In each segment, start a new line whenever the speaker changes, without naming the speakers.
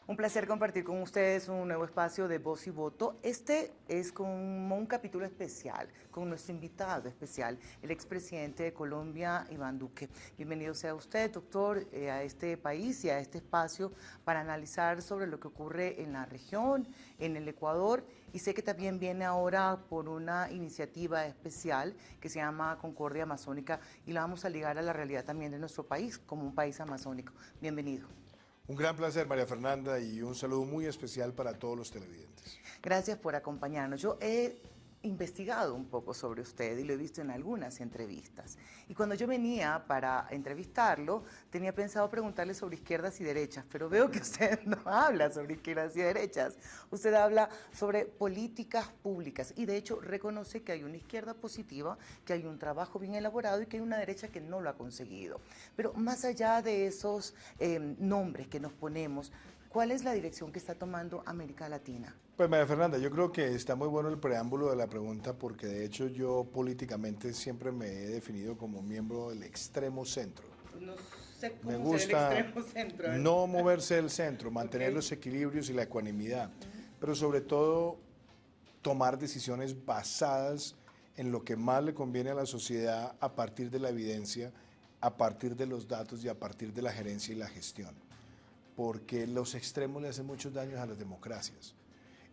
Un placer compartir con ustedes un nuevo espacio de Voz y Voto. Este es como un capítulo especial con nuestro invitado especial, el expresidente de Colombia, Iván Duque. Bienvenido sea usted, doctor, a este país y a este espacio para analizar sobre lo que ocurre en la región, en el Ecuador. Y sé que también viene ahora por una iniciativa especial que se llama Concordia Amazónica y la vamos a ligar a la realidad también de nuestro país como un país amazónico. Bienvenido.
Un gran placer, María Fernanda, y un saludo muy especial para todos los televidentes.
Gracias por acompañarnos. Yo he investigado un poco sobre usted y lo he visto en algunas entrevistas. Y cuando yo venía para entrevistarlo, tenía pensado preguntarle sobre izquierdas y derechas, pero veo que usted no habla sobre izquierdas y derechas. Usted habla sobre políticas públicas y de hecho reconoce que hay una izquierda positiva, que hay un trabajo bien elaborado y que hay una derecha que no lo ha conseguido. Pero más allá de esos nombres que nos ponemos, ¿cuál es la dirección que está tomando América Latina?
Pues María Fernanda, yo creo que está muy bueno el preámbulo de la pregunta porque de hecho yo políticamente siempre me he definido como miembro del extremo centro.
No sé cómo
Me gusta
ser el extremo centro, ¿eh?
no moverse del centro, mantener los equilibrios y la ecuanimidad, pero sobre todo tomar decisiones basadas en lo que más le conviene a la sociedad a partir de la evidencia, a partir de los datos y a partir de la gerencia y la gestión. Porque los extremos le hacen muchos daños a las democracias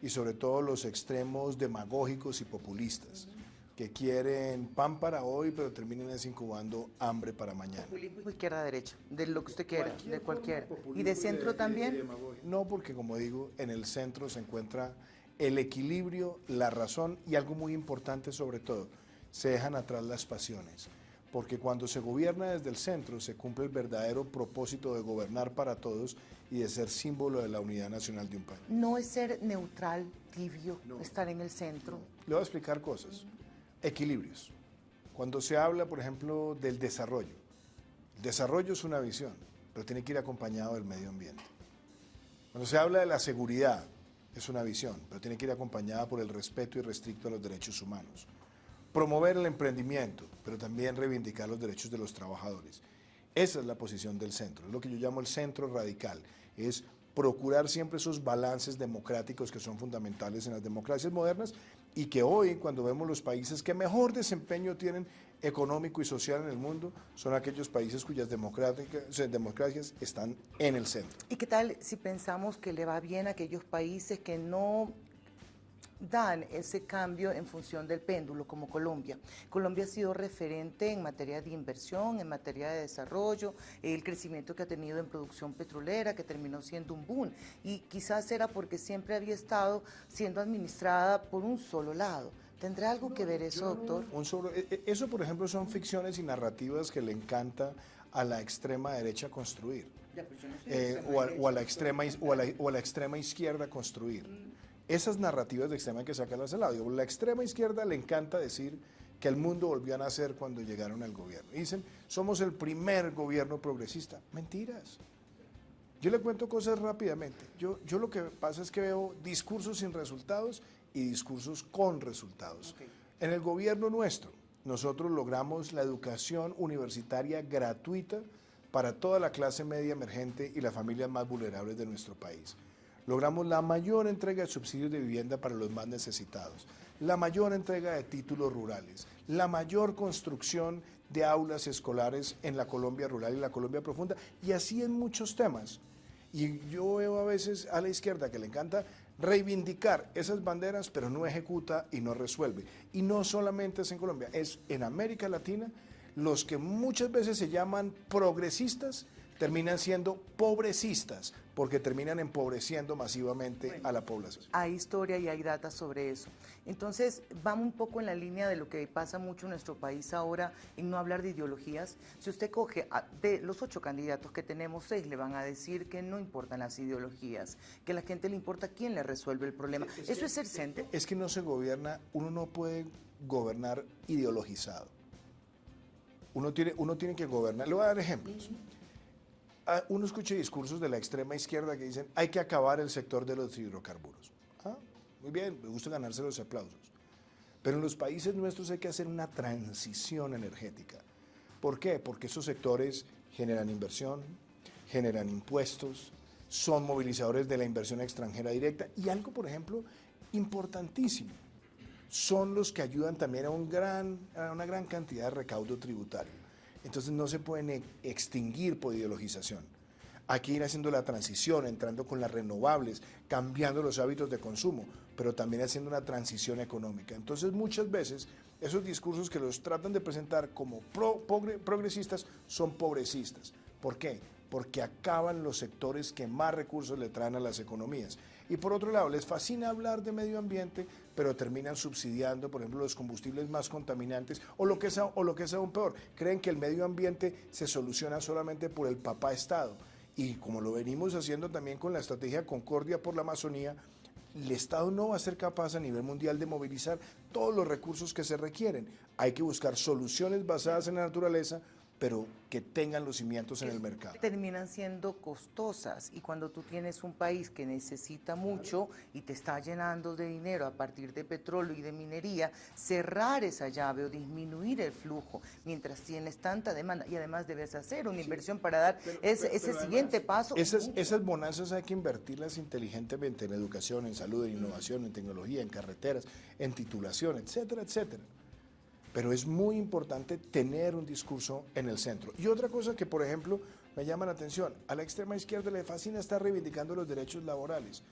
y sobre todo los extremos demagógicos y populistas que quieren pan para hoy pero terminan incubando hambre para mañana.
Populismo izquierda-derecha, de lo que usted quiera, de cualquiera. ¿Y de centro también?
No, porque como digo, en el centro se encuentra el equilibrio, la razón y algo muy importante sobre todo, se dejan atrás las pasiones. Porque cuando se gobierna desde el centro se cumple el verdadero propósito de gobernar para todos y de ser símbolo de la unidad nacional de un país.
No es ser neutral, tibio, estar en el centro.
Le voy a explicar cosas. Equilibrios. Cuando se habla, por ejemplo, del desarrollo. El desarrollo es una visión, pero tiene que ir acompañado del medio ambiente. Cuando se habla de la seguridad, es una visión, pero tiene que ir acompañada por el respeto irrestricto a los derechos humanos. Promover el emprendimiento, pero también reivindicar los derechos de los trabajadores. Esa es la posición del centro, es lo que yo llamo el centro radical, es procurar siempre esos balances democráticos que son fundamentales en las democracias modernas y que hoy, cuando vemos los países que mejor desempeño tienen económico y social en el mundo, son aquellos países cuyas democracias están en el centro.
¿Y qué tal si pensamos que le va bien a aquellos países que no dan ese cambio en función del péndulo, como Colombia? Colombia ha sido referente en materia de inversión, en materia de desarrollo, el crecimiento que ha tenido en producción petrolera, que terminó siendo un boom, y quizás era porque siempre había estado siendo administrada por un solo lado. ¿Tendrá algo que ver eso, doctor?
Eso, por ejemplo, son ficciones y narrativas que le encanta a la extrema derecha construir, o a la extrema izquierda construir. Esas narrativas de extrema hay que sacarlas al lado. La extrema izquierda le encanta decir que el mundo volvió a nacer cuando llegaron al gobierno. Y dicen, somos el primer gobierno progresista. Mentiras. Yo le cuento cosas rápidamente. Yo lo que pasa es que veo discursos sin resultados y discursos con resultados. Okay. En el gobierno nuestro, nosotros logramos la educación universitaria gratuita para toda la clase media emergente y las familias más vulnerables de nuestro país. Logramos la mayor entrega de subsidios de vivienda para los más necesitados, la mayor entrega de títulos rurales, la mayor construcción de aulas escolares en la Colombia rural y la Colombia profunda, y así en muchos temas. Y yo veo a veces a la izquierda que le encanta reivindicar esas banderas, pero no ejecuta y no resuelve. Y no solamente es en Colombia, es en América Latina. Los que muchas veces se llaman progresistas terminan siendo pobrecistas porque terminan empobreciendo masivamente a la población.
Hay historia y hay data sobre eso. Entonces, vamos un poco en la línea de lo que pasa mucho en nuestro país ahora, en no hablar de ideologías. Si usted coge de los 8 candidatos que tenemos, 6 le van a decir que no importan las ideologías, que a la gente le importa quién le resuelve el problema. ¿Eso es ser centro?
Es que no se gobierna, uno no puede gobernar ideologizado. Uno tiene que gobernar. Le voy a dar ejemplos. Uno escucha discursos de la extrema izquierda que dicen hay que acabar el sector de los hidrocarburos. Muy bien, me gusta ganarse los aplausos. Pero en los países nuestros hay que hacer una transición energética. ¿Por qué? Porque esos sectores generan inversión, generan impuestos, son movilizadores de la inversión extranjera directa y algo, por ejemplo, importantísimo, son los que ayudan también a una gran cantidad de recaudo tributario. Entonces no se pueden extinguir por ideologización. Hay que ir haciendo la transición, entrando con las renovables, cambiando los hábitos de consumo, pero también haciendo una transición económica. Entonces muchas veces esos discursos que los tratan de presentar como progresistas son pobrecistas. ¿Por qué? Porque acaban los sectores que más recursos le traen a las economías. Y por otro lado, les fascina hablar de medio ambiente, pero terminan subsidiando, por ejemplo, los combustibles más contaminantes, o lo que es aún peor, creen que el medio ambiente se soluciona solamente por el papá Estado. Y como lo venimos haciendo también con la estrategia Concordia por la Amazonía, el Estado no va a ser capaz a nivel mundial de movilizar todos los recursos que se requieren. Hay que buscar soluciones basadas en la naturaleza, pero que tengan los cimientos en el mercado.
Terminan siendo costosas, y cuando tú tienes un país que necesita mucho y te está llenando de dinero a partir de petróleo y de minería, cerrar esa llave o disminuir el flujo mientras tienes tanta demanda, y además debes hacer una inversión para dar ese siguiente paso.
Esas bonanzas hay que invertirlas inteligentemente en educación, en salud, en innovación, en tecnología, en carreteras, en titulación, etcétera, etcétera. Pero es muy importante tener un discurso en el centro. Y otra cosa que, por ejemplo, me llama la atención, a la extrema izquierda le fascina estar reivindicando los derechos laborales.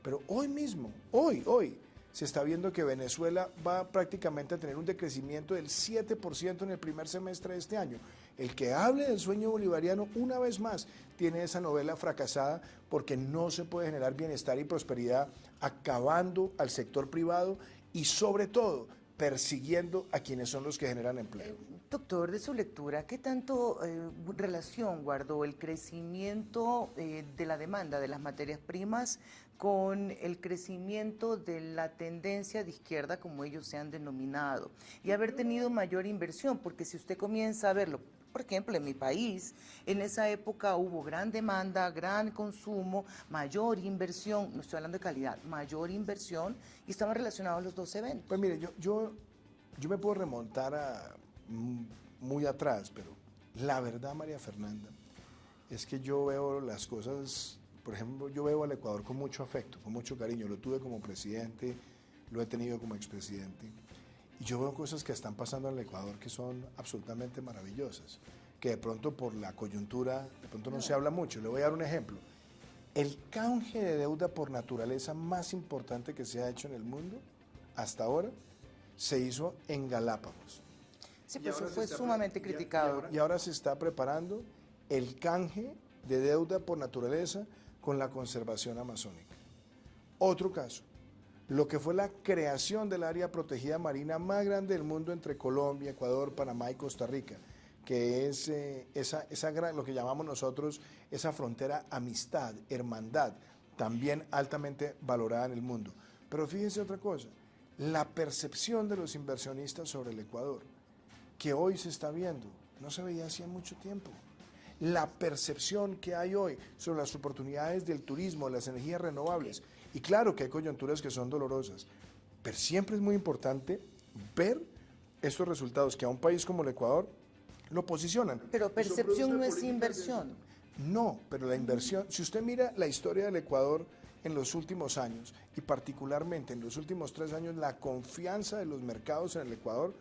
Pero hoy mismo, hoy, se está viendo que Venezuela va prácticamente a tener un decrecimiento del 7% en el primer semestre de este año. El que hable del sueño bolivariano, una vez más, tiene esa novela fracasada porque no se puede generar bienestar y prosperidad acabando al sector privado y, sobre todo, persiguiendo a quienes son los que generan empleo.
Doctor, de su lectura, ¿qué tanto relación guardó el crecimiento de la demanda de las materias primas con el crecimiento de la tendencia de izquierda, como ellos se han denominado, y haber tenido mayor inversión? Porque si usted comienza a verlo, por ejemplo, en mi país, en esa época hubo gran demanda, gran consumo, mayor inversión, no estoy hablando de calidad, mayor inversión, y estaban relacionados los dos eventos.
Pues mire, yo me puedo remontar a muy atrás, pero la verdad, María Fernanda, es que yo veo las cosas, por ejemplo, yo veo al Ecuador con mucho afecto, con mucho cariño. Lo tuve como presidente, lo he tenido como expresidente. Y yo veo cosas que están pasando en el Ecuador que son absolutamente maravillosas, que de pronto por la coyuntura, de pronto no se habla mucho. Le voy a dar un ejemplo. El canje de deuda por naturaleza más importante que se ha hecho en el mundo hasta ahora se hizo en Galápagos.
Sí, pues eso fue sumamente criticado.
Y ahora se está preparando el canje de deuda por naturaleza con la conservación amazónica. Otro caso, lo que fue la creación del área protegida marina más grande del mundo entre Colombia, Ecuador, Panamá y Costa Rica, que es lo que llamamos nosotros esa frontera amistad, hermandad, también altamente valorada en el mundo. Pero fíjense otra cosa, la percepción de los inversionistas sobre el Ecuador, que hoy se está viendo, no se veía hacía mucho tiempo. La percepción que hay hoy sobre las oportunidades del turismo, las energías renovables, y claro que hay coyunturas que son dolorosas, pero siempre es muy importante ver estos resultados que a un país como el Ecuador lo posicionan.
Pero percepción no es inversión.
No, pero la inversión, si usted mira la historia del Ecuador en los últimos años, y particularmente en los últimos 3 años, la confianza de los mercados en el Ecuador,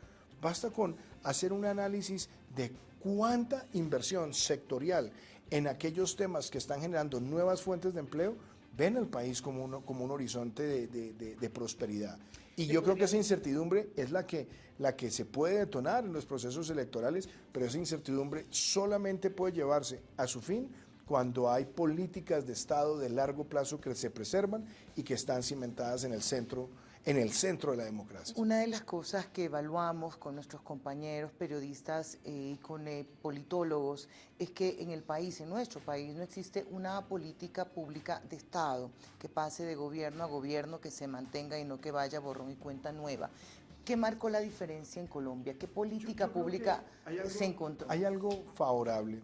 basta con hacer un análisis de cuánta inversión sectorial en aquellos temas que están generando nuevas fuentes de empleo ven al país como un horizonte de prosperidad. Y yo creo que esa incertidumbre es la que se puede detonar en los procesos electorales, pero esa incertidumbre solamente puede llevarse a su fin cuando hay políticas de Estado de largo plazo que se preservan y que están cimentadas en el centro de la democracia.
Una de las cosas que evaluamos con nuestros compañeros periodistas y con politólogos es que en el país, en nuestro país, no existe una política pública de Estado que pase de gobierno a gobierno, que se mantenga y no que vaya borrón y cuenta nueva. ¿Qué marcó la diferencia en Colombia? ¿Qué política pública se encontró?
Hay algo favorable,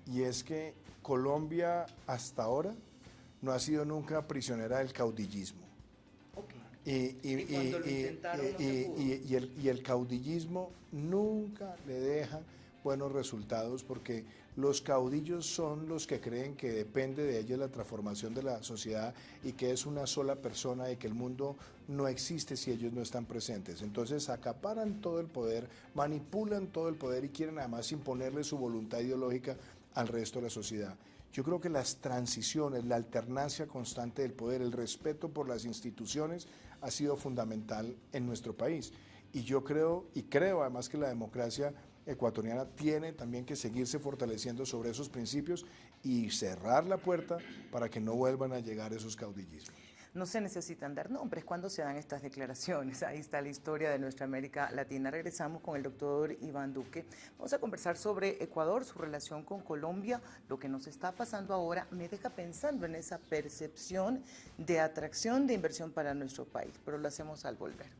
y es que Colombia hasta ahora no ha sido nunca prisionera del caudillismo. Y el caudillismo nunca le deja buenos resultados porque los caudillos son los que creen que depende de ellos la transformación de la sociedad y que es una sola persona y que el mundo no existe si ellos no están presentes. Entonces acaparan todo el poder, manipulan todo el poder y quieren además imponerle su voluntad ideológica al resto de la sociedad. Yo creo que las transiciones, la alternancia constante del poder, el respeto por las instituciones ha sido fundamental en nuestro país. Y yo creo además que la democracia ecuatoriana tiene también que seguirse fortaleciendo sobre esos principios y cerrar la puerta para que no vuelvan a llegar esos caudillismos.
No se necesitan dar nombres cuando se dan estas declaraciones. Ahí está la historia de nuestra América Latina. Regresamos con el doctor Iván Duque. Vamos a conversar sobre Ecuador, su relación con Colombia. Lo que nos está pasando ahora me deja pensando en esa percepción de atracción de inversión para nuestro país, pero lo hacemos al volver.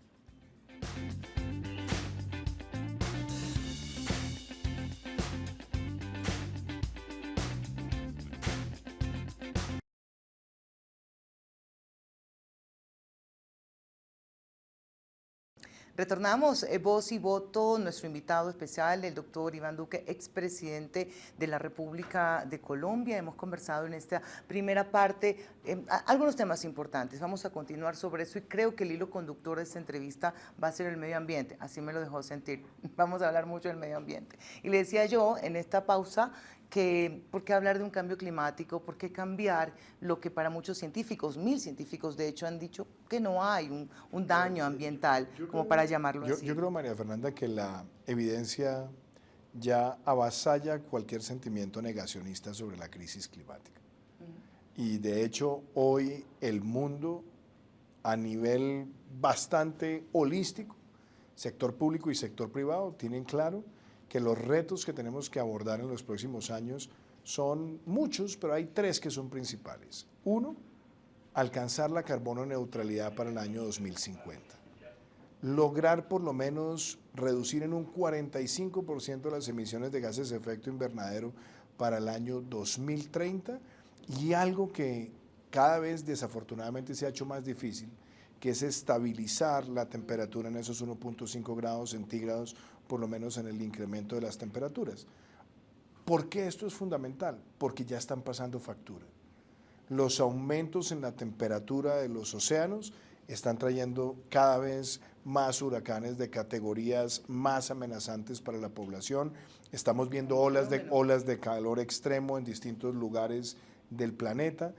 Retornamos, voz y voto, nuestro invitado especial, el doctor Iván Duque, expresidente de la República de Colombia. Hemos conversado en esta primera parte algunos temas importantes. Vamos a continuar sobre eso y creo que el hilo conductor de esta entrevista va a ser el medio ambiente. Así me lo dejó sentir. Vamos a hablar mucho del medio ambiente. Y le decía yo en esta pausa que por qué hablar de un cambio climático, por qué cambiar lo que para muchos científicos, 1000 científicos de hecho han dicho que no hay un daño ambiental como para llamarlo así.
Yo creo, María Fernanda, que la evidencia ya avasalla cualquier sentimiento negacionista sobre la crisis climática. Y de hecho hoy el mundo a nivel bastante holístico, sector público y sector privado, tienen claro que los retos que tenemos que abordar en los próximos años son muchos, pero hay 3 que son principales. 1, alcanzar la carbono neutralidad para el año 2050. Lograr por lo menos reducir en un 45% las emisiones de gases de efecto invernadero para el año 2030 y algo que cada vez desafortunadamente se ha hecho más difícil, que es estabilizar la temperatura en esos 1.5 grados centígrados, por lo menos en el incremento de las temperaturas. ¿Por qué esto es fundamental? Porque ya están pasando factura. Los aumentos en la temperatura de los océanos están trayendo cada vez más huracanes de categorías más amenazantes para la población. Estamos viendo olas de calor extremo en distintos lugares del planeta.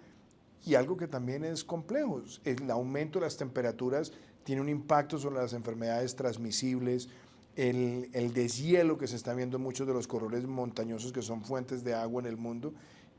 Y algo que también es complejo, el aumento de las temperaturas tiene un impacto sobre las enfermedades transmisibles, el deshielo que se está viendo en muchos de los corredores montañosos que son fuentes de agua en el mundo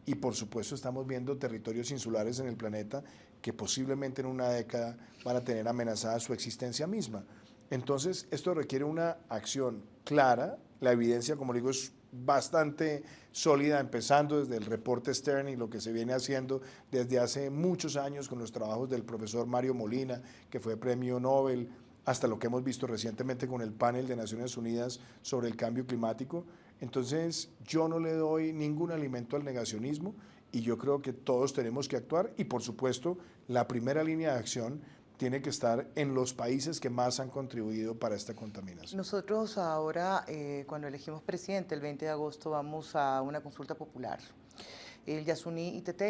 y por supuesto estamos viendo territorios insulares en el planeta que posiblemente en una década van a tener amenazada su existencia misma. Entonces esto requiere una acción clara, la evidencia como digo es bastante sólida, empezando desde el reporte Stern y lo que se viene haciendo desde hace muchos años con los trabajos del profesor Mario Molina, que fue premio Nobel, hasta lo que hemos visto recientemente con el panel de Naciones Unidas sobre el cambio climático. Entonces yo no le doy ningún alimento al negacionismo y yo creo que todos tenemos que actuar y por supuesto la primera línea de acción tiene que estar en los países que más han contribuido para esta contaminación.
Nosotros ahora, cuando elegimos presidente, el 20 de agosto, vamos a una consulta popular. El Yasuní ITT,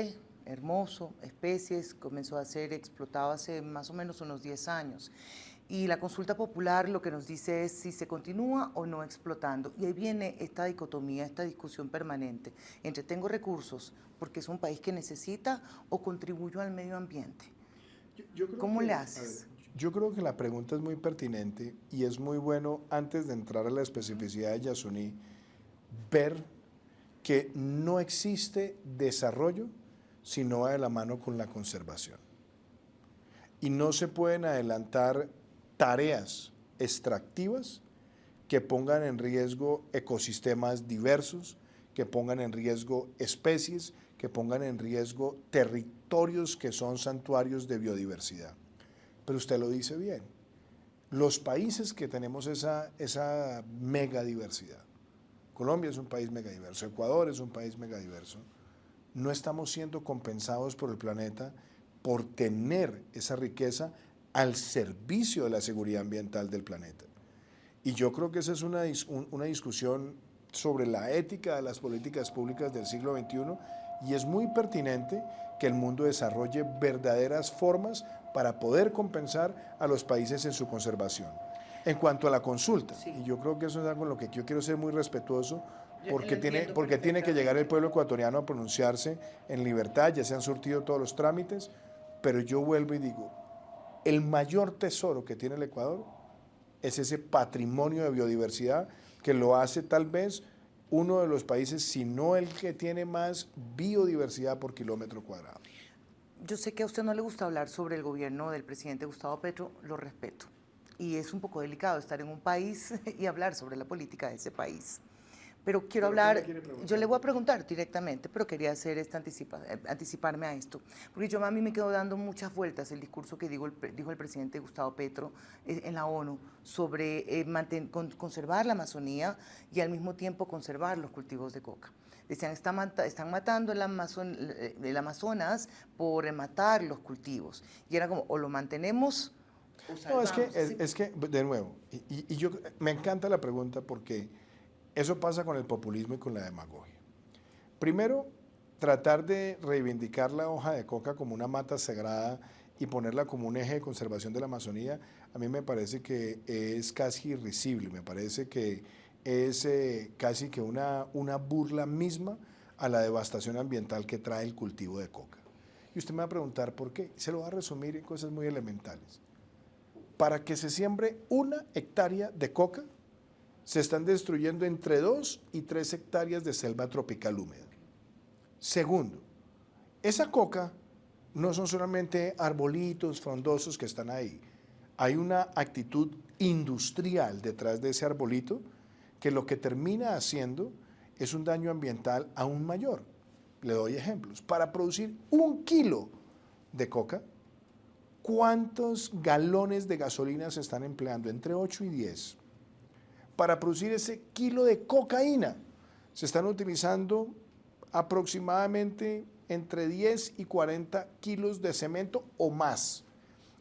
hermoso, especies, comenzó a ser explotado hace más o menos unos 10 años. Y la consulta popular lo que nos dice es si se continúa o no explotando. Y ahí viene esta dicotomía, esta discusión permanente entre tengo recursos porque es un país que necesita o contribuyo al medio ambiente. ¿Cómo le haces?
Yo creo que la pregunta es muy pertinente y es muy bueno, antes de entrar a la especificidad de Yasuní, ver que no existe desarrollo si no va de la mano con la conservación. Y no se pueden adelantar tareas extractivas que pongan en riesgo ecosistemas diversos, que pongan en riesgo especies, que pongan en riesgo territorios que son santuarios de biodiversidad. Pero usted lo dice bien, los países que tenemos esa megadiversidad, Colombia es un país megadiverso, Ecuador es un país megadiverso, no estamos siendo compensados por el planeta por tener esa riqueza al servicio de la seguridad ambiental del planeta. Y yo creo que esa es una discusión sobre la ética de las políticas públicas del siglo XXI y es muy pertinente que el mundo desarrolle verdaderas formas para poder compensar a los países en su conservación. En cuanto a la consulta, sí, y yo creo que eso es algo en lo que yo quiero ser muy respetuoso, porque tiene que llegar el pueblo ecuatoriano a pronunciarse en libertad, ya se han surtido todos los trámites, pero yo vuelvo y digo, el mayor tesoro que tiene el Ecuador es ese patrimonio de biodiversidad que lo hace tal vez uno de los países, si no el que tiene más biodiversidad por kilómetro cuadrado.
Yo sé que a usted no le gusta hablar sobre el gobierno del presidente Gustavo Petro, lo respeto. Y es un poco delicado estar en un país y hablar sobre la política de ese país. Pero quiero hablar, yo le voy a preguntar directamente, pero quería hacer anticiparme a esto. Porque a mí me quedó dando muchas vueltas el discurso que dijo el presidente Gustavo Petro en la ONU sobre conservar la Amazonía y al mismo tiempo conservar los cultivos de coca. Decían, están matando el Amazonas por matar los cultivos. Y era como, o lo mantenemos o salvamos.
No, es que de nuevo, y yo me encanta la pregunta porque eso pasa con el populismo y con la demagogia. Primero, tratar de reivindicar la hoja de coca como una mata sagrada y ponerla como un eje de conservación de la Amazonía, a mí me parece que es casi irrisible, me parece que es casi que una burla misma a la devastación ambiental que trae el cultivo de coca. Y usted me va a preguntar por qué. Se lo va a resumir en cosas muy elementales. Para que se siembre 1 hectárea de coca, se están destruyendo entre 2 y 3 hectáreas de selva tropical húmeda. Segundo, esa coca no son solamente arbolitos frondosos que están ahí. Hay una actitud industrial detrás de ese arbolito que lo que termina haciendo es un daño ambiental aún mayor. Le doy ejemplos. Para producir 1 kilo de coca, ¿cuántos galones de gasolina se están empleando? Entre 8 y 10. Para producir ese kilo de cocaína se están utilizando aproximadamente entre 10 y 40 kilos de cemento o más.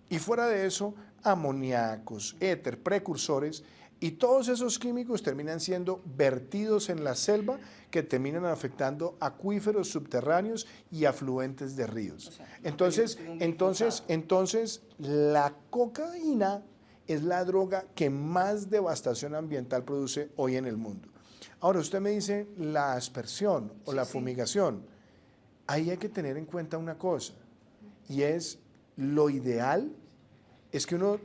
Y fuera de eso, amoníacos, éter, precursores, y todos esos químicos terminan siendo vertidos en la selva que terminan afectando acuíferos subterráneos y afluentes de ríos. O sea, entonces, la cocaína es la droga que más devastación ambiental produce hoy en el mundo. Ahora, usted me dice la aspersión o la fumigación. Ahí hay que tener en cuenta una cosa, y es lo ideal es que uno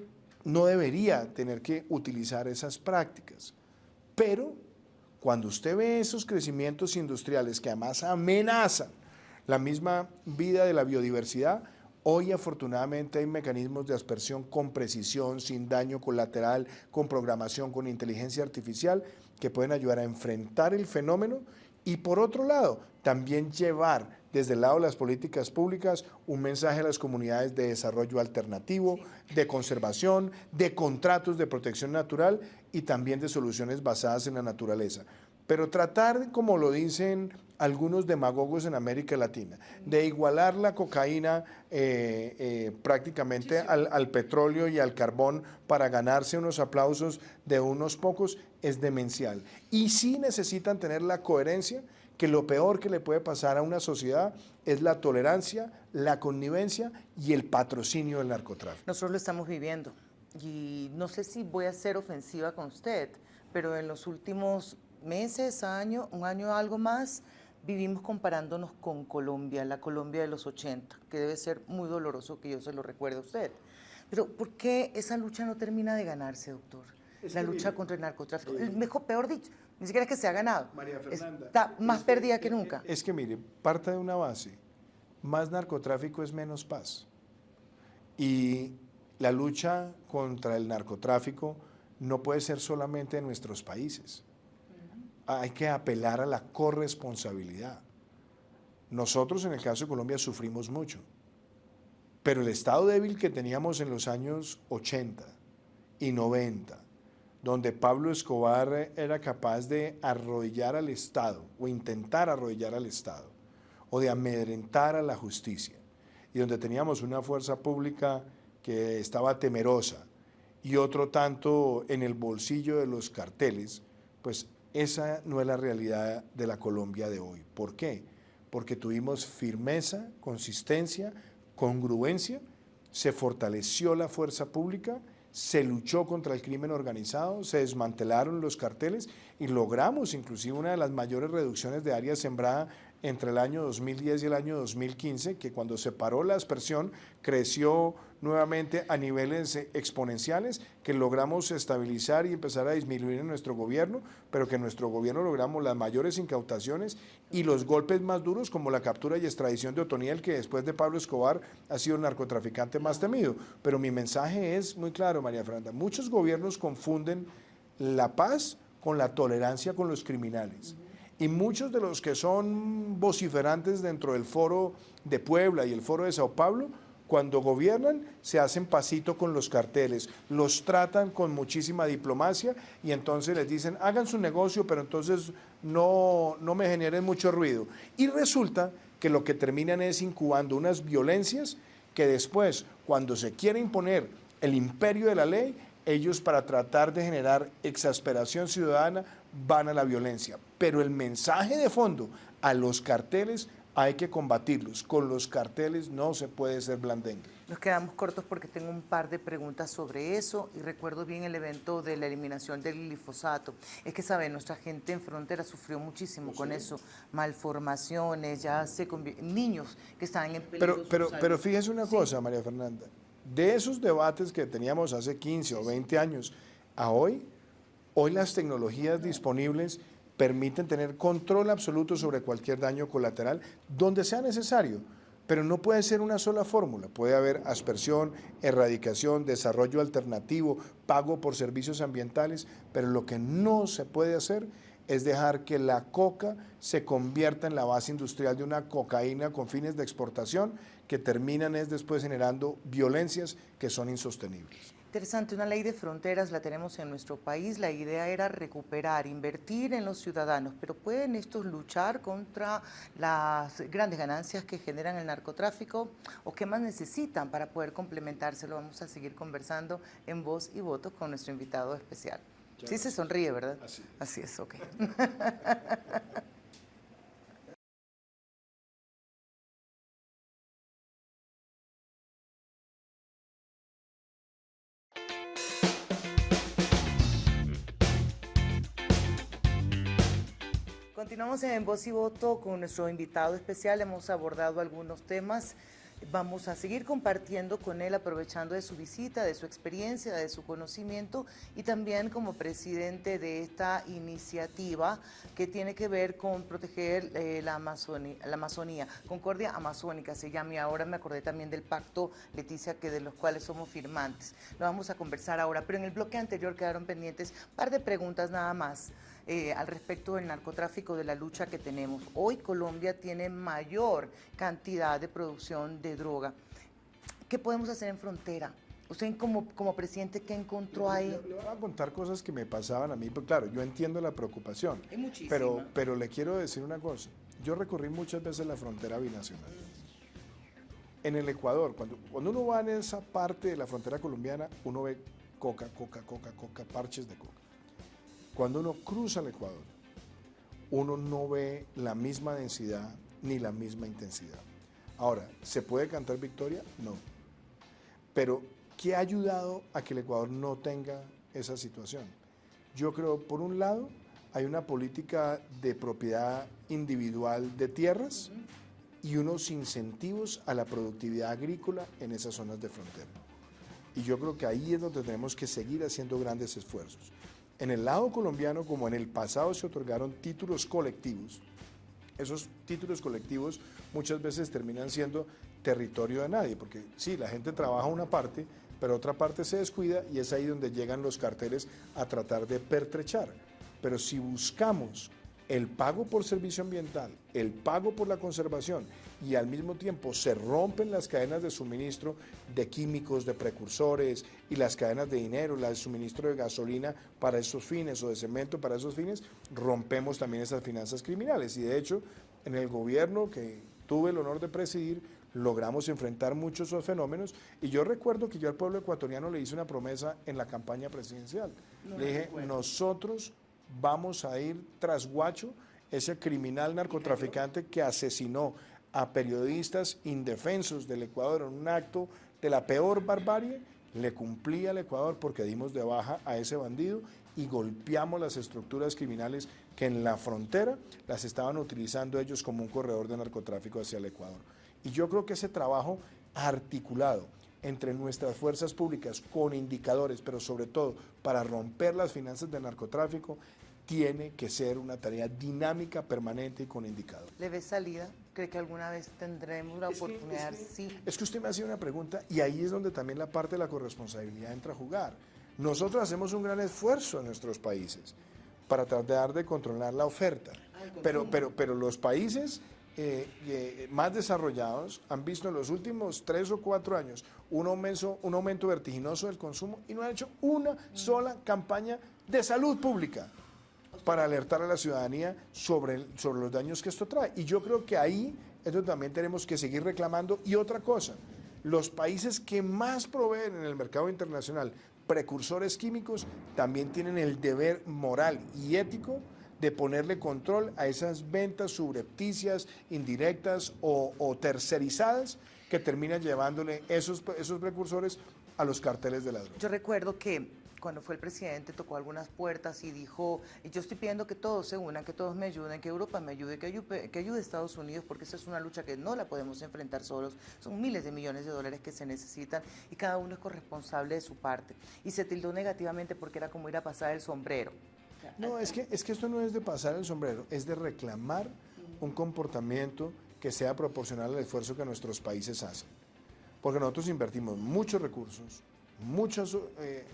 no debería tener que utilizar esas prácticas, pero cuando usted ve esos crecimientos industriales que además amenazan la misma vida de la biodiversidad, hoy afortunadamente hay mecanismos de aspersión con precisión, sin daño colateral, con programación, con inteligencia artificial, que pueden ayudar a enfrentar el fenómeno y por otro lado, también llevar desde el lado de las políticas públicas un mensaje a las comunidades de desarrollo alternativo, de conservación, de contratos de protección natural y también de soluciones basadas en la naturaleza. Pero tratar, como lo dicen algunos demagogos en América Latina, de igualar la cocaína prácticamente al petróleo y al carbón para ganarse unos aplausos de unos pocos, es demencial. Y sí necesitan tener la coherencia que lo peor que le puede pasar a una sociedad es la tolerancia, la connivencia y el patrocinio del narcotráfico.
Nosotros lo estamos viviendo y no sé si voy a ser ofensiva con usted, pero en los últimos meses, un año algo más, vivimos comparándonos con Colombia, la Colombia de los 80, que debe ser muy doloroso que yo se lo recuerde a usted. Pero ¿por qué esa lucha no termina de ganarse, doctor? La lucha contra el narcotráfico. Peor dicho, ni siquiera es que se ha ganado.
María Fernanda,
está más perdida que nunca.
Es que mire, parte de una base, más narcotráfico es menos paz. Y la lucha contra el narcotráfico no puede ser solamente en nuestros países. Hay que apelar a la corresponsabilidad. Nosotros en el caso de Colombia sufrimos mucho, pero el estado débil que teníamos en los años 80 y 90, donde Pablo Escobar era capaz de arrodillar al Estado o intentar arrodillar al Estado o de amedrentar a la justicia y donde teníamos una fuerza pública que estaba temerosa y otro tanto en el bolsillo de los carteles, pues Esa no es la realidad de la Colombia de hoy. ¿Por qué? Porque tuvimos firmeza, consistencia, congruencia, se fortaleció la fuerza pública, se luchó contra el crimen organizado, se desmantelaron los carteles y logramos inclusive una de las mayores reducciones de área sembrada entre el año 2010 y el año 2015, que cuando se paró la aspersión creció nuevamente a niveles exponenciales, que logramos estabilizar y empezar a disminuir en nuestro gobierno, pero que en nuestro gobierno logramos las mayores incautaciones y los golpes más duros, como la captura y extradición de Otoniel, que después de Pablo Escobar ha sido el narcotraficante más temido. Pero mi mensaje es muy claro, María Fernanda, muchos gobiernos confunden la paz con la tolerancia con los criminales. Y muchos de los que son vociferantes dentro del foro de Puebla y el foro de Sao Paulo, cuando gobiernan se hacen pasito con los carteles, los tratan con muchísima diplomacia y entonces les dicen hagan su negocio, pero entonces no me generen mucho ruido. Y resulta que lo que terminan es incubando unas violencias que después, cuando se quiere imponer el imperio de la ley, ellos para tratar de generar exasperación ciudadana van a la violencia. Pero el mensaje de fondo a los carteles hay que combatirlos. Con los carteles no se puede ser blandengue.
Nos quedamos cortos porque tengo un par de preguntas sobre eso y recuerdo bien el evento de la eliminación del glifosato. Es que, ¿saben? Nuestra gente en frontera sufrió muchísimo con eso. Malformaciones, niños que estaban en peligro.
Pero fíjese una cosa, María Fernanda. De esos debates que teníamos hace 15 o 20 años a hoy las tecnologías disponibles permiten tener control absoluto sobre cualquier daño colateral donde sea necesario, pero no puede ser una sola fórmula. Puede haber aspersión, erradicación, desarrollo alternativo, pago por servicios ambientales, pero lo que no se puede hacer es dejar que la coca se convierta en la base industrial de una cocaína con fines de exportación que terminan después generando violencias que son insostenibles.
Interesante, una ley de fronteras la tenemos en nuestro país, la idea era recuperar, invertir en los ciudadanos, pero ¿pueden estos luchar contra las grandes ganancias que generan el narcotráfico o qué más necesitan para poder complementarse? Lo vamos a seguir conversando en Voz y Voto con nuestro invitado especial. Sí se sonríe, ¿verdad? Así es, ok. Continuamos en Voz y Voto con nuestro invitado especial. Hemos abordado algunos temas. Vamos a seguir compartiendo con él, aprovechando de su visita, de su experiencia, de su conocimiento y también como presidente de esta iniciativa que tiene que ver con proteger la Amazonía. Concordia Amazónica se llama y ahora me acordé también del pacto, Leticia, que de los cuales somos firmantes. Lo vamos a conversar ahora, pero en el bloque anterior quedaron pendientes un par de preguntas nada más. Al respecto del narcotráfico, de la lucha que tenemos. Hoy Colombia tiene mayor cantidad de producción de droga. ¿Qué podemos hacer en frontera? Usted como presidente, ¿qué encontró ahí?
Le voy a contar cosas que me pasaban a mí, pero claro, yo entiendo la preocupación, pero le quiero decir una cosa. Yo recorrí muchas veces la frontera binacional. En el Ecuador, cuando uno va en esa parte de la frontera colombiana, uno ve coca, parches de coca. Cuando uno cruza el Ecuador, uno no ve la misma densidad ni la misma intensidad. Ahora, ¿se puede cantar victoria? No. Pero, ¿qué ha ayudado a que el Ecuador no tenga esa situación? Yo creo, por un lado, hay una política de propiedad individual de tierras y unos incentivos a la productividad agrícola en esas zonas de frontera. Y yo creo que ahí es donde tenemos que seguir haciendo grandes esfuerzos. En el lado colombiano, como en el pasado se otorgaron títulos colectivos, esos títulos colectivos muchas veces terminan siendo territorio de nadie, porque sí, la gente trabaja una parte, pero otra parte se descuida y es ahí donde llegan los carteles a tratar de pertrechar. Pero si buscamos el pago por servicio ambiental, el pago por la conservación y al mismo tiempo se rompen las cadenas de suministro de químicos, de precursores y las cadenas de dinero, el suministro de gasolina para esos fines o de cemento para esos fines, rompemos también esas finanzas criminales. Y de hecho, en el gobierno que tuve el honor de presidir, logramos enfrentar muchos de esos fenómenos y yo recuerdo que yo al pueblo ecuatoriano le hice una promesa en la campaña presidencial. Le dije, nosotros vamos a ir tras Guacho, ese criminal narcotraficante que asesinó a periodistas indefensos del Ecuador en un acto de la peor barbarie. Le cumplí al Ecuador porque dimos de baja a ese bandido y golpeamos las estructuras criminales que en la frontera las estaban utilizando ellos como un corredor de narcotráfico hacia el Ecuador. Y yo creo que ese trabajo articulado entre nuestras fuerzas públicas con indicadores, pero sobre todo para romper las finanzas del narcotráfico, tiene que ser una tarea dinámica, permanente y con indicadores.
¿Le ves salida? ¿Cree que alguna vez tendremos la oportunidad? Sí.
Es que usted me hacía una pregunta y ahí es donde también la parte de la corresponsabilidad entra a jugar. Nosotros hacemos un gran esfuerzo en nuestros países para tratar de controlar la oferta, pero los países más desarrollados han visto en los últimos 3 o 4 años un aumento vertiginoso del consumo y no han hecho una sola campaña de salud pública para alertar a la ciudadanía sobre los daños que esto trae. Y yo creo que ahí es donde también tenemos que seguir reclamando. Y otra cosa, los países que más proveen en el mercado internacional precursores químicos también tienen el deber moral y ético de ponerle control a esas ventas subrepticias, indirectas o tercerizadas que terminan llevándole esos precursores a los carteles de la droga.
Yo recuerdo que cuando fue el presidente tocó algunas puertas y dijo, yo estoy pidiendo que todos se unan, que todos me ayuden, que Europa me ayude, que ayude a Estados Unidos, porque esa es una lucha que no la podemos enfrentar solos, son miles de millones de dólares que se necesitan y cada uno es corresponsable de su parte. Y se tildó negativamente porque era como ir a pasar el sombrero.
No, es que esto no es de pasar el sombrero, es de reclamar un comportamiento que sea proporcional al esfuerzo que nuestros países hacen. Porque nosotros invertimos muchos recursos, muchas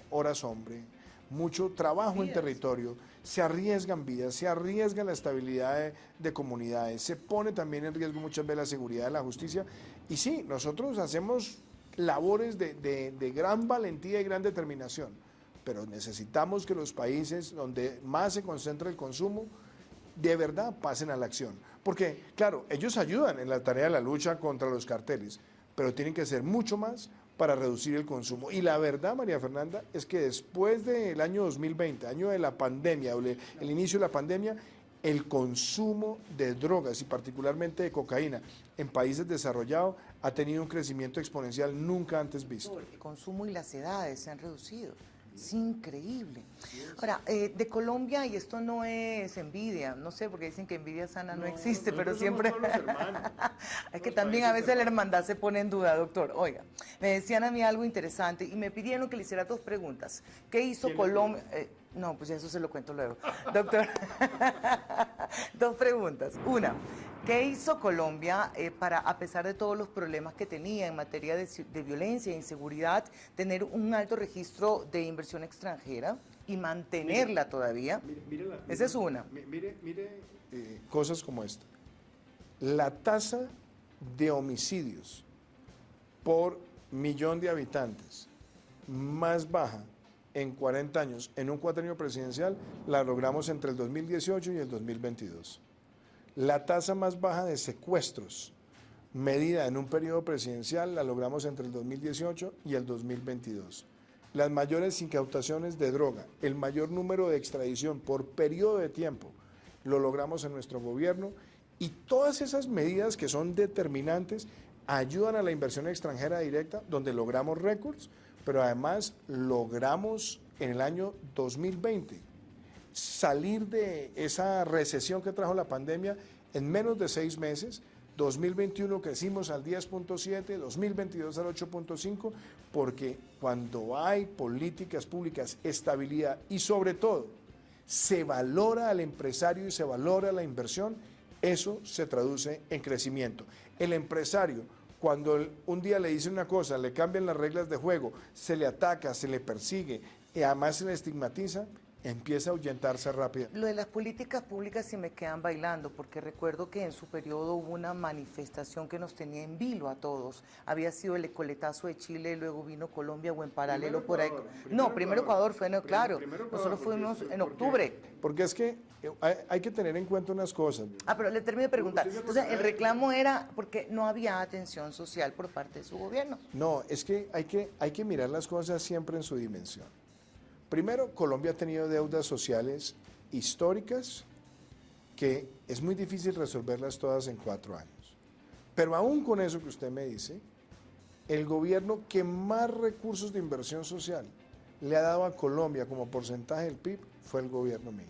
horas hombre, mucho trabajo en territorio, se arriesgan vidas, se arriesga la estabilidad de comunidades, se pone también en riesgo muchas veces la seguridad de la justicia. Y sí, nosotros hacemos labores de gran valentía y gran determinación, pero necesitamos que los países donde más se concentra el consumo de verdad pasen a la acción. Porque, claro, ellos ayudan en la tarea de la lucha contra los carteles, pero tienen que hacer mucho más para reducir el consumo. Y la verdad, María Fernanda, es que después del año 2020, año de la pandemia, el inicio de la pandemia, el consumo de drogas y particularmente de cocaína en países desarrollados ha tenido un crecimiento exponencial nunca antes visto.
El consumo y las edades se han reducido. Es increíble. Ahora, de Colombia, y esto no es envidia, no sé, porque dicen que envidia sana no existe, pero siempre... Es que también a veces la hermandad se pone en duda, doctor. Oiga, me decían a mí algo interesante y me pidieron que le hiciera 2 preguntas. ¿Qué hizo Colombia? No, pues eso se lo cuento luego. Doctor, 2 preguntas. Una, ¿qué hizo Colombia para, a pesar de todos los problemas que tenía en materia de violencia e inseguridad, tener un alto registro de inversión extranjera y mantenerla todavía? Esa es una.
Mire cosas como esta. La tasa de homicidios por millón de habitantes más baja en 40 años, en un cuatrienio presidencial, la logramos entre el 2018 y el 2022. La tasa más baja de secuestros medida en un periodo presidencial la logramos entre el 2018 y el 2022. Las mayores incautaciones de droga, el mayor número de extradición por periodo de tiempo, lo logramos en nuestro gobierno y todas esas medidas que son determinantes ayudan a la inversión extranjera directa, donde logramos récords, pero además logramos en el año 2020 salir de esa recesión que trajo la pandemia en menos de 6 meses. 2021 crecimos al 10.7, 2022 al 8.5, porque cuando hay políticas públicas, estabilidad y sobre todo se valora al empresario y se valora la inversión, eso se traduce en crecimiento. El empresario, cuando un día le dice una cosa, le cambian las reglas de juego, se le ataca, se le persigue y además se le estigmatiza, empieza a ahuyentarse rápido.
Lo de las políticas públicas sí me quedan bailando, porque recuerdo que en su periodo hubo una manifestación que nos tenía en vilo a todos. Había sido el ecoletazo de Chile, luego vino Colombia o en paralelo por ahí. No, primero Ecuador fue, no, claro. Nosotros fuimos en octubre.
Porque es que hay que tener en cuenta unas cosas.
Pero le termino de preguntar. Entonces, el reclamo era porque no había atención social por parte de su gobierno.
No, es que hay que mirar las cosas siempre en su dimensión. Primero, Colombia ha tenido deudas sociales históricas que es muy difícil resolverlas todas en 4 años. Pero aún con eso que usted me dice, el gobierno que más recursos de inversión social le ha dado a Colombia como porcentaje del PIB fue el gobierno mío.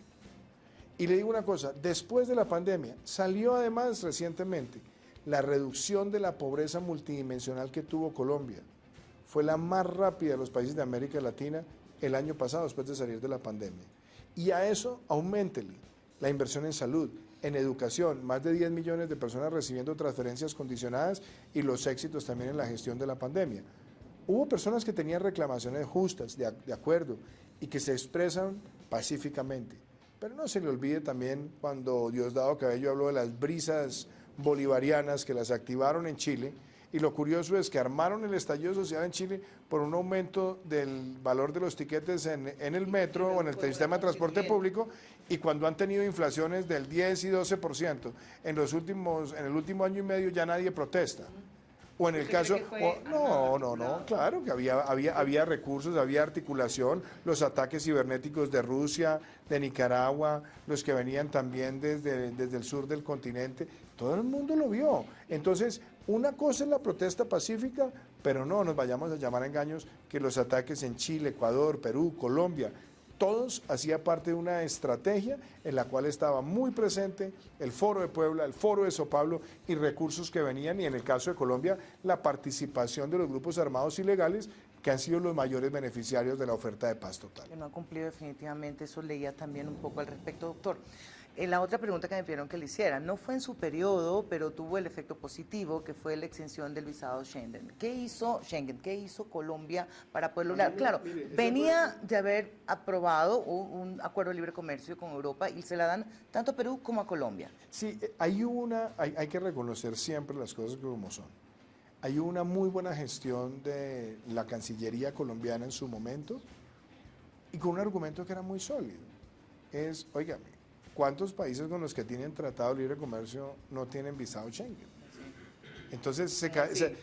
Y le digo una cosa, después de la pandemia salió además recientemente la reducción de la pobreza multidimensional que tuvo Colombia. Fue la más rápida de los países de América Latina el año pasado después de salir de la pandemia. Y a eso auméntele la inversión en salud, en educación, más de 10 millones de personas recibiendo transferencias condicionadas y los éxitos también en la gestión de la pandemia. Hubo personas que tenían reclamaciones justas, de acuerdo, y que se expresan pacíficamente. Pero no se le olvide también cuando Diosdado Cabello habló de las brisas bolivarianas que las activaron en Chile, y lo curioso es que armaron el estallido social en Chile por un aumento del valor de los tiquetes en el metro o en el sistema de transporte público, y cuando han tenido inflaciones del 10 y 12% en el último año y medio ya nadie protesta. O en el caso, no, claro que había recursos, había articulación, los ataques cibernéticos de Rusia, de Nicaragua, los que venían también desde el sur del continente, todo el mundo lo vio. Entonces, una cosa es la protesta pacífica, pero no nos vayamos a llamar a engaños que los ataques en Chile, Ecuador, Perú, Colombia, todos hacía parte de una estrategia en la cual estaba muy presente el Foro de Puebla, el Foro de Sao Paulo y recursos que venían, y en el caso de Colombia, la participación de los grupos armados ilegales que han sido los mayores beneficiarios de la oferta de paz total.
Que no ha cumplido definitivamente, eso leía también un poco al respecto, doctor. La otra pregunta que me pidieron que le hiciera, no fue en su periodo, pero tuvo el efecto positivo, que fue la exención del visado Schengen. ¿Qué hizo Colombia para poder lograr? Claro, venía de haber aprobado un acuerdo de libre comercio con Europa y se la dan tanto a Perú como a Colombia.
Sí, hay que reconocer siempre las cosas como son. Hay una muy buena gestión de la Cancillería colombiana en su momento y con un argumento que era muy sólido. Óigame, ¿cuántos países con los que tienen tratado de libre comercio no tienen visado Schengen? Entonces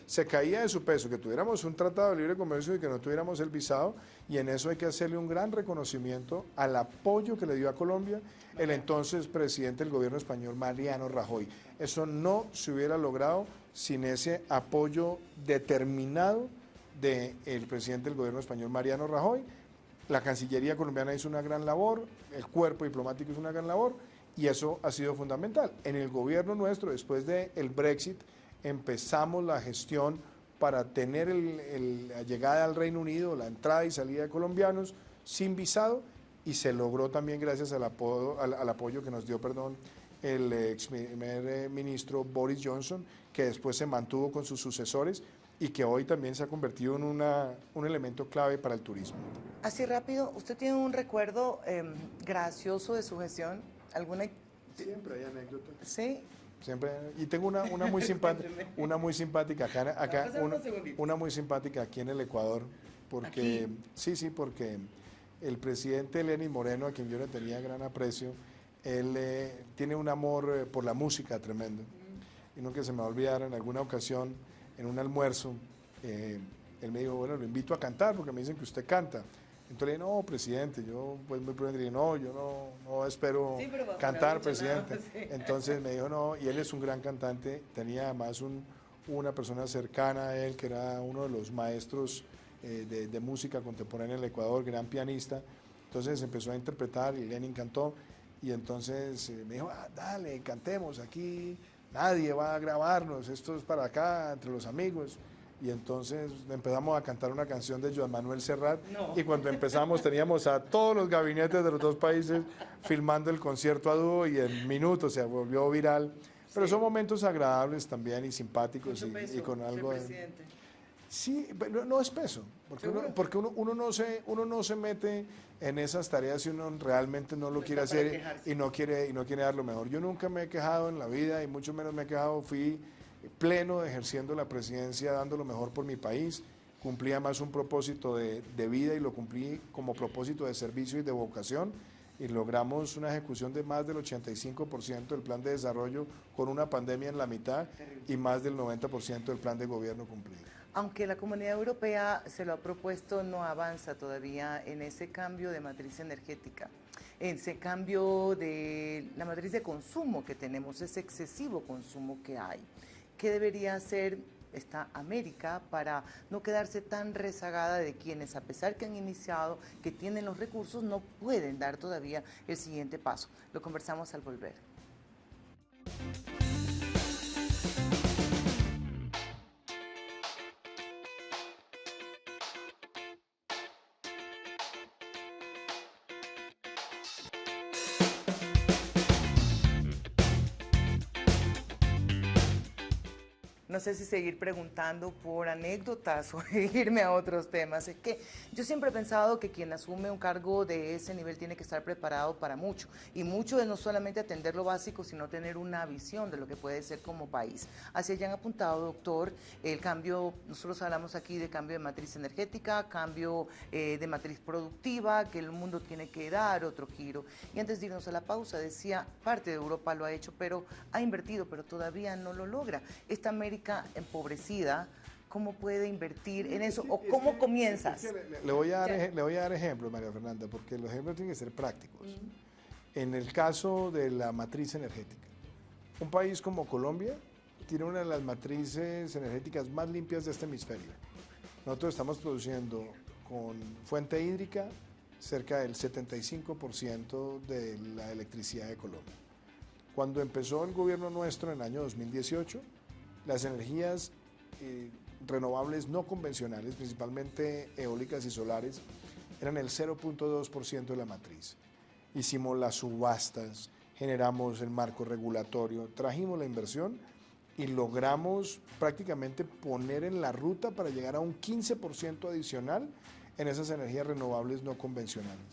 se caía de su peso que tuviéramos un tratado de libre comercio y que no tuviéramos el visado, y en eso hay que hacerle un gran reconocimiento al apoyo que le dio a Colombia el entonces presidente del gobierno español, Mariano Rajoy. Eso no se hubiera logrado sin ese apoyo determinado del presidente del gobierno español, Mariano Rajoy. La Cancillería colombiana hizo una gran labor, el cuerpo diplomático hizo una gran labor, y eso ha sido fundamental. En el gobierno nuestro, después del Brexit, empezamos la gestión para tener la llegada al Reino Unido, la entrada y salida de colombianos sin visado, y se logró también gracias al apoyo que nos dio el ex primer ministro Boris Johnson, que después se mantuvo con sus sucesores y que hoy también se ha convertido en un elemento clave para el turismo.
Así rápido, ¿usted tiene un recuerdo gracioso de su gestión? ¿Alguna?
Siempre hay anécdotas.
¿Sí?
Siempre, y tengo una muy simpática, una muy simpática aquí en el Ecuador, porque ¿Aquí? Porque el presidente Lenín Moreno, a quien yo le tenía gran aprecio, él tiene un amor por la música tremendo, y nunca se me va a olvidar, en alguna ocasión, en un almuerzo, él me dijo, bueno, lo invito a cantar porque me dicen que usted canta. Entonces le dije, no, presidente, yo pues muy prudente, le dije, no, yo no espero cantar, presidente. Entonces me dijo, no, y él es un gran cantante, tenía además una persona cercana a él que era uno de los maestros de música contemporánea en el Ecuador, gran pianista. Entonces empezó a interpretar y Lenin cantó, y entonces me dijo, dale, cantemos, aquí nadie va a grabarnos, esto es para acá, entre los amigos. Y entonces empezamos a cantar una canción de Joan Manuel Serrat, y cuando empezamos teníamos a todos los gabinetes de los dos países filmando el concierto a dúo, y en minutos se volvió viral. Pero son momentos agradables también y simpáticos y con algo de... Sí, pero no es peso, porque uno no se mete en esas tareas si uno realmente no lo quiere hacer y no quiere dar lo mejor. Yo nunca me he quejado en la vida, y mucho menos me he quejado, fui pleno ejerciendo la presidencia, dando lo mejor por mi país, cumplí además un propósito de vida, y lo cumplí como propósito de servicio y de vocación, y logramos una ejecución de más del 85% del plan de desarrollo con una pandemia en la mitad y más del 90% del plan de gobierno cumplido.
Aunque la Comunidad Europea se lo ha propuesto, no avanza todavía en ese cambio de matriz energética. ese cambio de la matriz de consumo que tenemos, ese excesivo consumo que hay. ¿Qué debería hacer esta América para no quedarse tan rezagada de quienes, a pesar que han iniciado, que tienen los recursos, no pueden dar todavía el siguiente paso? Lo conversamos al volver. No sé si seguir preguntando por anécdotas o irme a otros temas. Es que yo siempre he pensado que quien asume un cargo de ese nivel tiene que estar preparado para mucho. Y mucho es no solamente atender lo básico, sino tener una visión de lo que puede ser como país. Así ya han apuntado, doctor, el cambio, nosotros hablamos aquí de cambio de matriz energética, cambio de matriz productiva, que el mundo tiene que dar otro giro. Y antes de irnos a la pausa, decía, parte de Europa lo ha hecho, pero ha invertido, pero todavía no lo logra. Esta América empobrecida, ¿cómo puede invertir en eso? ¿O cómo comienzas?
Le voy a dar ejemplos, María Fernanda, porque los ejemplos tienen que ser prácticos. En el caso de la matriz energética, un país como Colombia tiene una de las matrices energéticas más limpias de este hemisferio. Nosotros estamos produciendo con fuente hídrica cerca del 75% de la electricidad de Colombia. Cuando empezó el gobierno nuestro en el año 2018, las energías renovables no convencionales, principalmente eólicas y solares, eran el 0.2% de la matriz. Hicimos las subastas, generamos el marco regulatorio, trajimos la inversión y logramos prácticamente poner en la ruta para llegar a un 15% adicional en esas energías renovables no convencionales.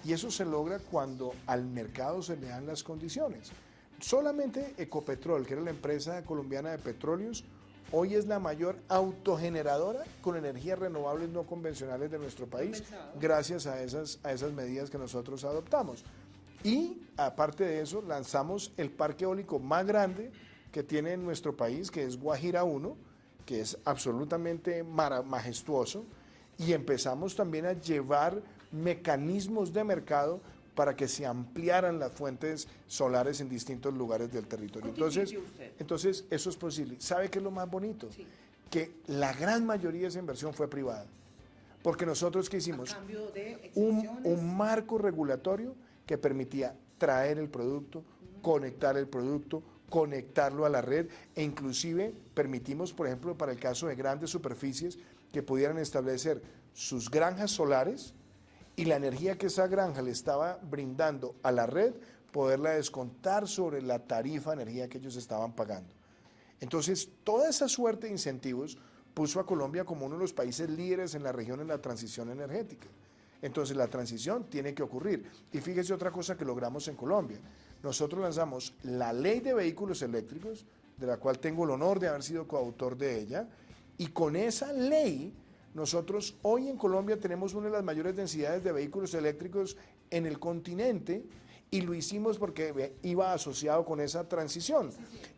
Y eso se logra cuando al mercado se le dan las condiciones. Solamente Ecopetrol, que era la empresa colombiana de petróleos, hoy es la mayor autogeneradora con energías renovables no convencionales de nuestro país, gracias a esas medidas que nosotros adoptamos. Y aparte de eso, lanzamos el parque eólico más grande que tiene en nuestro país, que es Guajira 1, que es absolutamente majestuoso, y empezamos también a llevar mecanismos de mercado para que se ampliaran las fuentes solares en distintos lugares del territorio. Entonces, eso es posible. ¿Sabe qué es lo más bonito? Sí. Que la gran mayoría de esa inversión fue privada. Porque nosotros, ¿qué hicimos?
A cambio de
un marco regulatorio que permitía traer el producto, conectar el producto, conectarlo a la red, e inclusive permitimos, por ejemplo, para el caso de grandes superficies, que pudieran establecer sus granjas solares, y la energía que esa granja le estaba brindando a la red, poderla descontar sobre la tarifa de energía que ellos estaban pagando. Entonces, toda esa suerte de incentivos puso a Colombia como uno de los países líderes en la región en la transición energética. Entonces, la transición tiene que ocurrir. Y fíjese otra cosa que logramos en Colombia. Nosotros lanzamos la ley de vehículos eléctricos, de la cual tengo el honor de haber sido coautor de ella, y con esa ley nosotros hoy en Colombia tenemos una de las mayores densidades de vehículos eléctricos en el continente, y lo hicimos porque iba asociado con esa transición.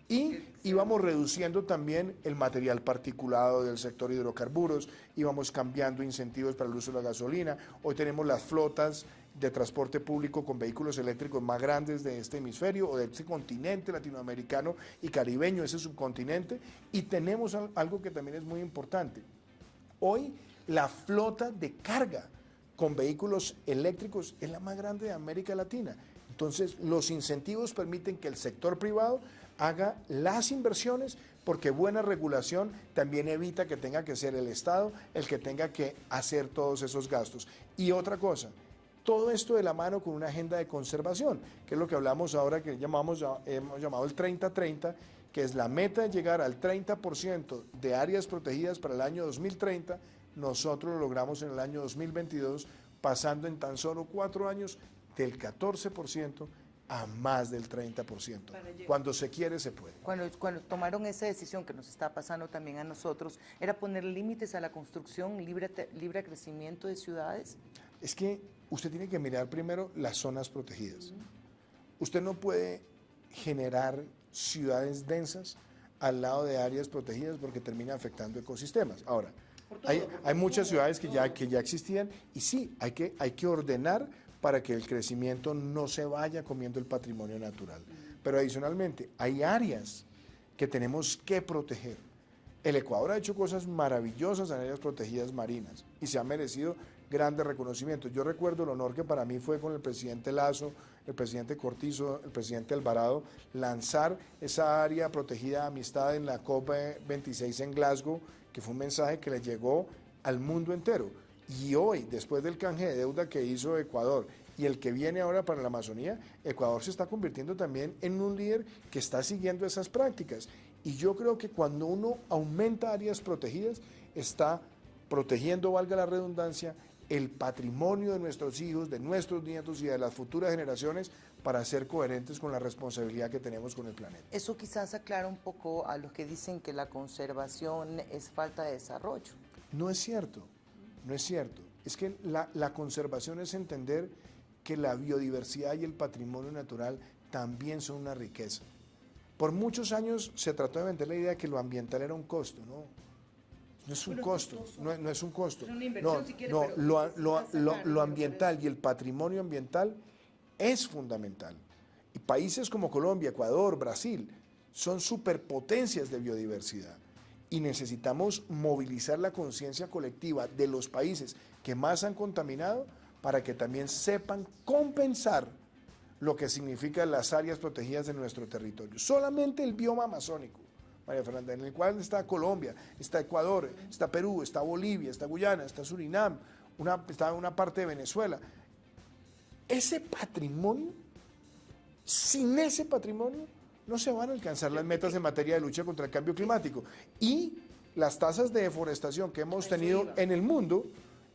Y íbamos reduciendo también el material particulado del sector hidrocarburos, íbamos cambiando incentivos para el uso de la gasolina. Hoy tenemos las flotas de transporte público con vehículos eléctricos más grandes de este hemisferio o de este continente latinoamericano y caribeño, ese subcontinente. Y tenemos algo que también es muy importante. Hoy la flota de carga con vehículos eléctricos es la más grande de América Latina. Entonces, los incentivos permiten que el sector privado haga las inversiones, porque buena regulación también evita que tenga que ser el Estado el que tenga que hacer todos esos gastos. Y otra cosa, todo esto de la mano con una agenda de conservación, que es lo que hablamos ahora, que hemos llamado el 30-30, que es la meta de llegar al 30% de áreas protegidas para el año 2030, nosotros lo logramos en el año 2022, pasando en tan solo 4 años del 14% a más del 30%. Cuando se quiere, se puede.
Cuando tomaron esa decisión, que nos está pasando también a nosotros, ¿era poner límites a la construcción, libre crecimiento de ciudades?
Es que usted tiene que mirar primero las zonas protegidas. Usted no puede generar ciudades densas al lado de áreas protegidas porque termina afectando ecosistemas. Ahora, hay muchas ciudades que ya existían, y sí, hay que ordenar para que el crecimiento no se vaya comiendo el patrimonio natural. Pero adicionalmente, hay áreas que tenemos que proteger. El Ecuador ha hecho cosas maravillosas en áreas protegidas marinas y se ha merecido grandes reconocimientos. Yo recuerdo el honor que para mí fue con el presidente Lasso, el presidente Cortizo, el presidente Alvarado, lanzar esa área protegida de amistad en la COP26 en Glasgow, que fue un mensaje que le llegó al mundo entero. Y hoy, después del canje de deuda que hizo Ecuador y el que viene ahora para la Amazonía, Ecuador se está convirtiendo también en un líder que está siguiendo esas prácticas. Y yo creo que cuando uno aumenta áreas protegidas, está protegiendo, valga la redundancia, el patrimonio de nuestros hijos, de nuestros nietos y de las futuras generaciones para ser coherentes con la responsabilidad que tenemos con el planeta.
Eso quizás aclara un poco a los que dicen que la conservación es falta de desarrollo.
No es cierto, no es cierto. Es que la conservación es entender que la biodiversidad y el patrimonio natural también son una riqueza. Por muchos años se trató de vender la idea de que lo ambiental era un costo, ¿no? No es un costo, no es un costo. Lo ambiental y el patrimonio ambiental es fundamental. Y países como Colombia, Ecuador, Brasil, son superpotencias de biodiversidad. Y necesitamos movilizar la conciencia colectiva de los países que más han contaminado para que también sepan compensar lo que significan las áreas protegidas de nuestro territorio. Solamente el bioma amazónico, María Fernanda, en el cual está Colombia, está Ecuador, está Perú, está Bolivia, está Guyana, está Surinam, está una parte de Venezuela. Ese patrimonio, sin ese patrimonio, no se van a alcanzar las metas en materia de lucha contra el cambio climático. Y las tasas de deforestación que hemos tenido en el mundo,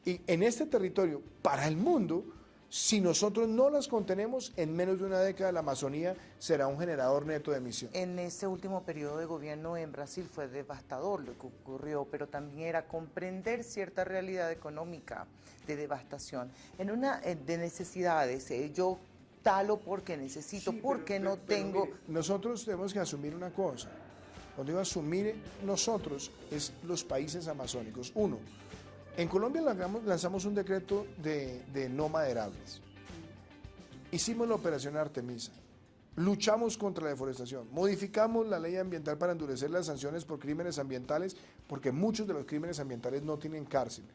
y en este territorio, para el mundo, si nosotros no las contenemos, en menos de una década la Amazonía será un generador neto de emisión.
En ese último periodo de gobierno en Brasil fue devastador lo que ocurrió, pero también era comprender cierta realidad económica de devastación. En una de necesidades, yo talo porque necesito, sí, porque no tengo...
Mire, nosotros tenemos que asumir una cosa. Cuando digo asumir nosotros, es los países amazónicos. Uno, en Colombia lanzamos un decreto de no maderables. Hicimos la operación Artemisa. Luchamos contra la deforestación. Modificamos la ley ambiental para endurecer las sanciones por crímenes ambientales, porque muchos de los crímenes ambientales no tienen cárcel.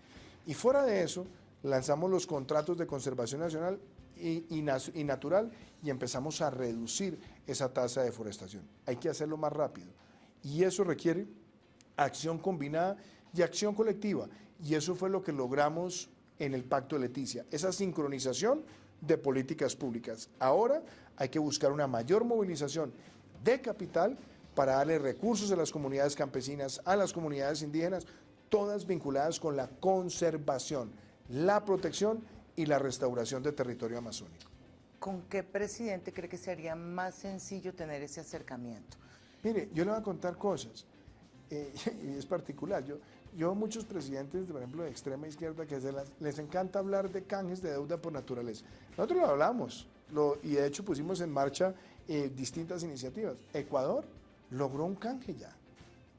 Y fuera de eso, lanzamos los contratos de conservación nacional y natural y empezamos a reducir esa tasa de deforestación. Hay que hacerlo más rápido. Y eso requiere acción combinada y acción colectiva. Y eso fue lo que logramos en el Pacto de Leticia, esa sincronización de políticas públicas. Ahora hay que buscar una mayor movilización de capital para darle recursos a las comunidades campesinas, a las comunidades indígenas, todas vinculadas con la conservación, la protección y la restauración del territorio amazónico.
¿Con qué presidente cree que sería más sencillo tener ese acercamiento?
Mire, yo le voy a contar cosas, y es particular. Yo muchos presidentes, por ejemplo, de extrema izquierda, que les encanta hablar de canjes de deuda por naturaleza. Nosotros lo hablamos, y de hecho pusimos en marcha distintas iniciativas. Ecuador logró un canje ya.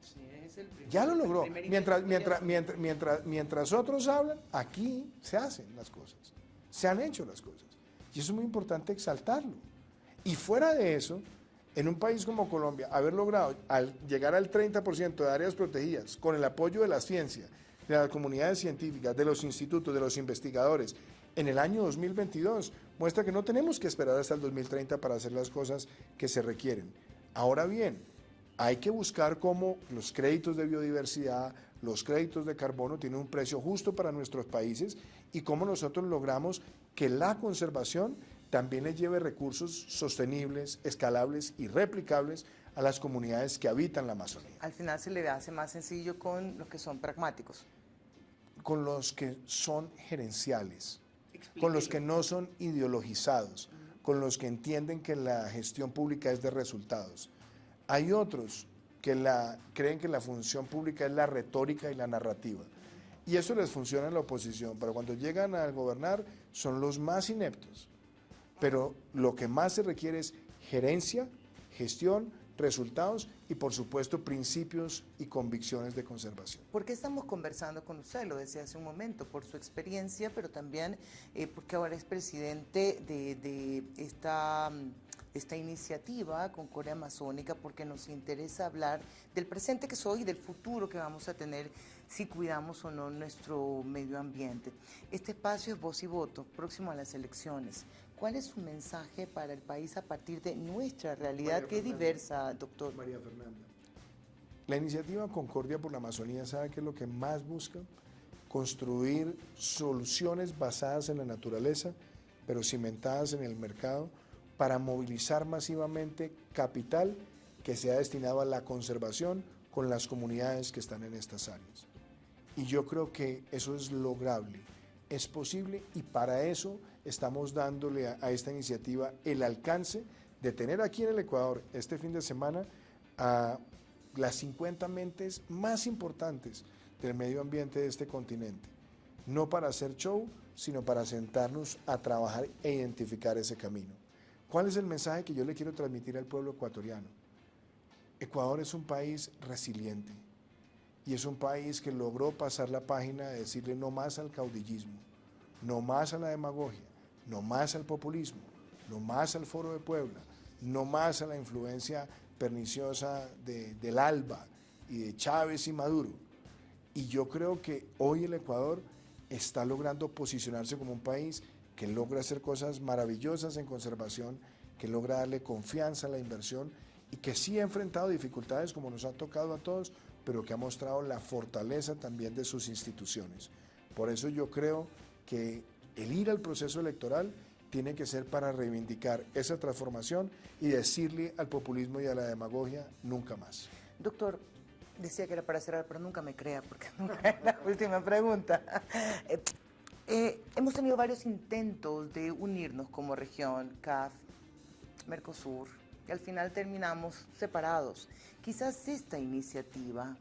Sí, es el primer,
ya lo logró. Mientras otros hablan, aquí se hacen las cosas. Se han hecho las cosas. Y eso es muy importante exaltarlo. Y fuera de eso, en un país como Colombia, haber logrado llegar al 30% de áreas protegidas con el apoyo de la ciencia, de las comunidades científicas, de los institutos, de los investigadores, en el año 2022, muestra que no tenemos que esperar hasta el 2030 para hacer las cosas que se requieren. Ahora bien, hay que buscar cómo los créditos de biodiversidad, los créditos de carbono tienen un precio justo para nuestros países y cómo nosotros logramos que la conservación también le lleve recursos sostenibles, escalables y replicables a las comunidades que habitan la Amazonía.
Al final se le hace más sencillo con los que son pragmáticos.
Con los que son gerenciales, con los que no son ideologizados, con los que entienden que la gestión pública es de resultados. Hay otros que creen que la función pública es la retórica y la narrativa. Y eso les funciona en la oposición, pero cuando llegan a gobernar son los más ineptos. Pero lo que más se requiere es gerencia, gestión, resultados y, por supuesto, principios y convicciones de conservación.
¿Por qué estamos conversando con usted? Lo decía hace un momento, por su experiencia, pero también porque ahora es presidente de esta iniciativa Concordia Amazónica, porque nos interesa hablar del presente que soy y del futuro que vamos a tener si cuidamos o no nuestro medio ambiente. Este espacio es Voz y Voto, próximo a las elecciones. ¿Cuál es su mensaje para el país a partir de nuestra realidad, que es diversa, doctor?
María Fernanda. La iniciativa Concordia por la Amazonía, ¿sabe qué es lo que más busca? Construir soluciones basadas en la naturaleza, pero cimentadas en el mercado, para movilizar masivamente capital que sea destinado a la conservación con las comunidades que están en estas áreas. Y yo creo que eso es lograble, es posible, y para eso estamos dándole a esta iniciativa el alcance de tener aquí en el Ecuador este fin de semana a las 50 mentes más importantes del medio ambiente de este continente, no para hacer show, sino para sentarnos a trabajar e identificar ese camino. ¿Cuál es el mensaje que yo le quiero transmitir al pueblo ecuatoriano? Ecuador es un país resiliente y es un país que logró pasar la página de decirle no más al caudillismo, no más a la demagogia, no más al populismo, no más al Foro de Puebla, no más a la influencia perniciosa del ALBA y de Chávez y Maduro. Y yo creo que hoy el Ecuador está logrando posicionarse como un país que logra hacer cosas maravillosas en conservación, que logra darle confianza a la inversión y que sí ha enfrentado dificultades como nos ha tocado a todos, pero que ha mostrado la fortaleza también de sus instituciones. Por eso yo creo que el ir al proceso electoral tiene que ser para reivindicar esa transformación y decirle al populismo y a la demagogia nunca más.
Doctor, decía que era para cerrar, pero nunca me crea, porque nunca es la última pregunta. Hemos tenido varios intentos de unirnos como región, CAF, Mercosur, y al final terminamos separados. Quizás esta iniciativa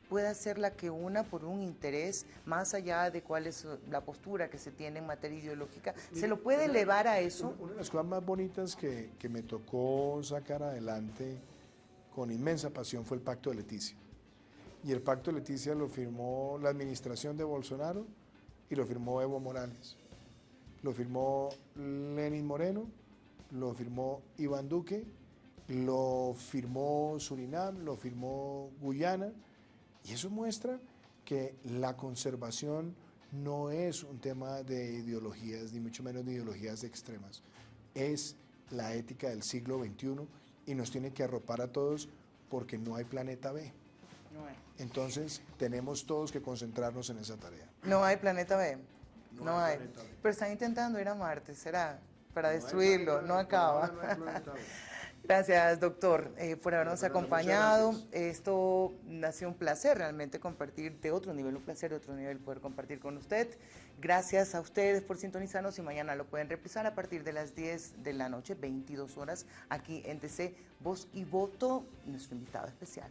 pueda ser la que una por un interés, más allá de cuál es la postura que se tiene en materia ideológica, ¿se lo puede elevar a eso?
Una de las cosas más bonitas que me tocó sacar adelante con inmensa pasión fue el Pacto de Leticia. Y el Pacto de Leticia lo firmó la administración de Bolsonaro y lo firmó Evo Morales. Lo firmó Lenín Moreno, lo firmó Iván Duque, lo firmó Surinam, lo firmó Guyana. Y eso muestra que la conservación no es un tema de ideologías, ni mucho menos de ideologías extremas. Es la ética del siglo XXI y nos tiene que arropar a todos porque no hay planeta B.
No hay.
Entonces tenemos todos que concentrarnos en esa tarea.
No hay planeta B. No hay. Pero están intentando ir a Marte, ¿será? Para destruirlo, no acaba. Gracias, doctor, por habernos acompañado. Esto ha sido un placer realmente compartir de otro nivel, un placer de otro nivel poder compartir con usted. Gracias a ustedes por sintonizarnos y mañana lo pueden reprisar a partir de las 10 de la noche, 22 horas, aquí en TC Voz y Voto, nuestro invitado especial.